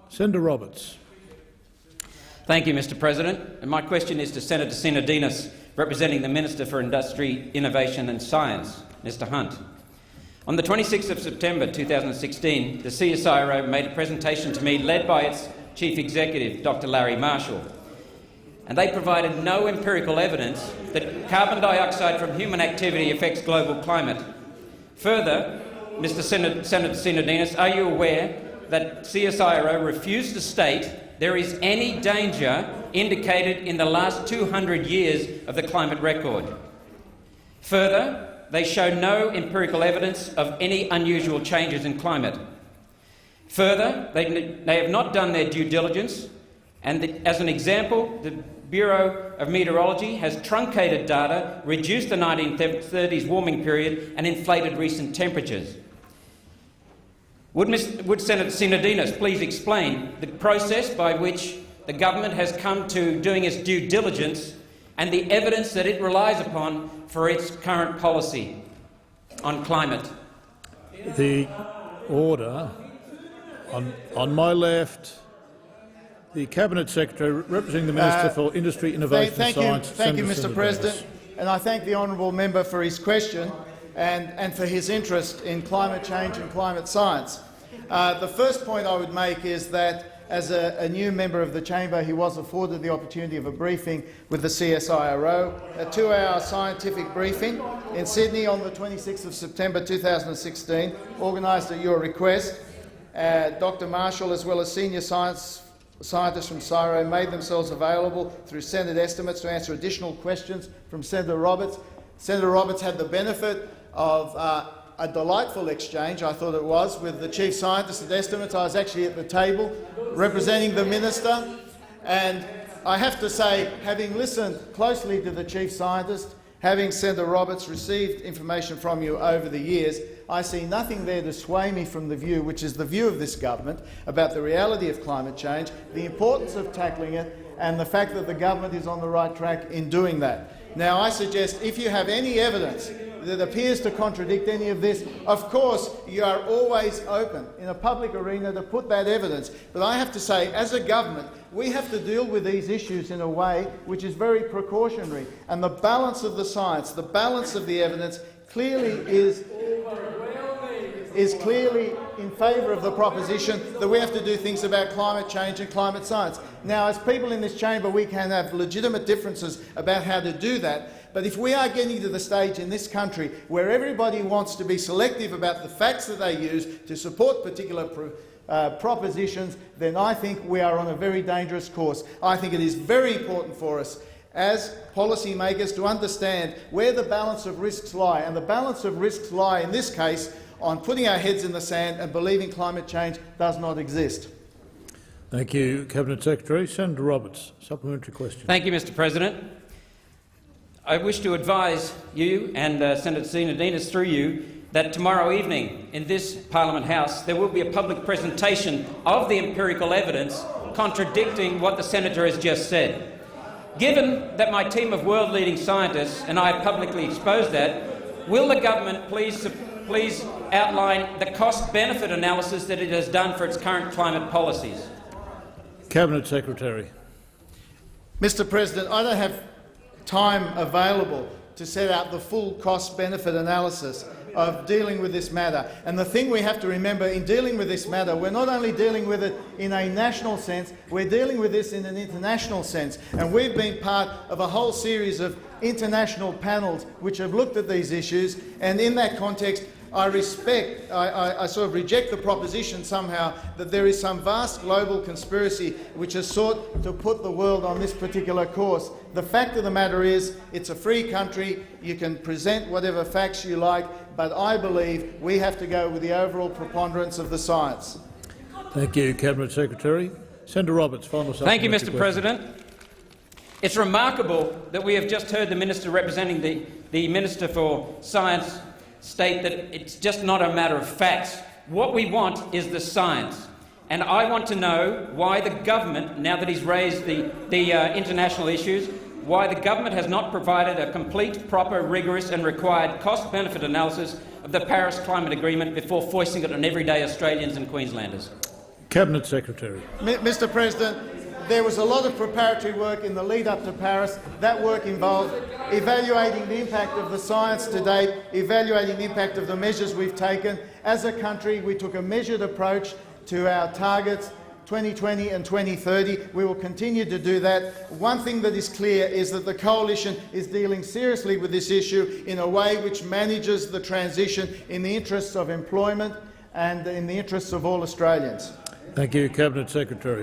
Senator Roberts. Thank you, Mr President. And my question is to Senator Sinodinos, representing the Minister for Industry, Innovation and Science, Mr Hunt. On the 26th of September 2016, the CSIRO made a presentation to me led by its Chief Executive, Dr Larry Marshall, and they provided no empirical evidence that carbon dioxide from human activity affects global climate. Further, Mr Senator Sinodinos, are you aware that CSIRO refused to state there is any danger indicated in the last 200 years of the climate record? Further, they show no empirical evidence of any unusual changes in climate. Further, they have not done their due diligence, and as an example, the Bureau of Meteorology has truncated data, reduced the 1930s warming period and inflated recent temperatures. Would Senator Sinodinos please explain the process by which the government has come to doing its due diligence and the evidence that it relies upon for its current policy on climate? The order. On my left, the Cabinet Secretary representing the Minister for Industry, Innovation and Science. Thank you, Mr President, and I thank the honourable member for his question and for his interest in climate change and climate science. The first point I would make is that as a new member of the chamber, he was afforded the opportunity of a briefing with the CSIRO, a 2-hour scientific briefing in Sydney on the 26th of September 2016, organised at your request. Dr Marshall, as well as senior scientists from CSIRO, made themselves available through Senate estimates to answer additional questions from Senator Roberts. Senator Roberts had the benefit of a delightful exchange, I thought it was, with the Chief Scientist at Estimates. I was actually at the table representing the Minister, and I have to say, having listened closely to the Chief Scientist, having Senator Roberts received information from you over the years, I see nothing there to sway me from the view, which is the view of this government, about the reality of climate change, the importance of tackling it, and the fact that the government is on the right track in doing that. Now, I suggest if you have any evidence that appears to contradict any of this, of course you are always open in a public arena to put that evidence. But I have to say, as a government, we have to deal with these issues in a way which is very precautionary. And the balance of the science, the balance of the evidence clearly is clearly in favour of the proposition that we have to do things about climate change and climate science. Now, as people in this chamber, we can have legitimate differences about how to do that, but if we are getting to the stage in this country where everybody wants to be selective about the facts that they use to support particular propositions, then I think we are on a very dangerous course. I think it is very important for us as policymakers to understand where the balance of risks lie, and the balance of risks lie in this case on putting our heads in the sand and believing climate change does not exist. Thank you, Cabinet Secretary. Senator Roberts, supplementary question. Thank you, Mr President. I wish to advise you and Senator Sinodinos through you that tomorrow evening in this Parliament House there will be a public presentation of the empirical evidence contradicting what the Senator has just said. Given that my team of world-leading scientists and I have publicly exposed that, will the government please outline the cost-benefit analysis that it has done for its current climate policies? Cabinet Secretary. Mr President, I don't have time available to set out the full cost-benefit analysis of dealing with this matter. And the thing we have to remember in dealing with this matter, we're not only dealing with it in a national sense, we're dealing with this in an international sense. And we've been part of a whole series of international panels which have looked at these issues, and in that context I sort of reject the proposition somehow that there is some vast global conspiracy which has sought to put the world on this particular course. The fact of the matter is, it's a free country, you can present whatever facts you like, but I believe we have to go with the overall preponderance of the science. Thank you, Cabinet Secretary. Senator Roberts, final supplementary Thank you, Mr question. President. It's remarkable that we have just heard the Minister representing the Minister for Science state that it's just not a matter of facts. What we want is the science. And I want to know why the government, now that he's raised the international issues, why the government has not provided a complete, proper, rigorous and required cost-benefit analysis of the Paris Climate Agreement before foisting it on everyday Australians and Queenslanders. Cabinet Secretary. Mr. President, there was a lot of preparatory work in the lead up to Paris. That work involved evaluating the impact of the science to date, evaluating the impact of the measures we've taken. As a country, we took a measured approach to our targets, 2020 and 2030. We will continue to do that. One thing that is clear is that the Coalition is dealing seriously with this issue in a way which manages the transition in the interests of employment and in the interests of all Australians. Thank you, Cabinet Secretary.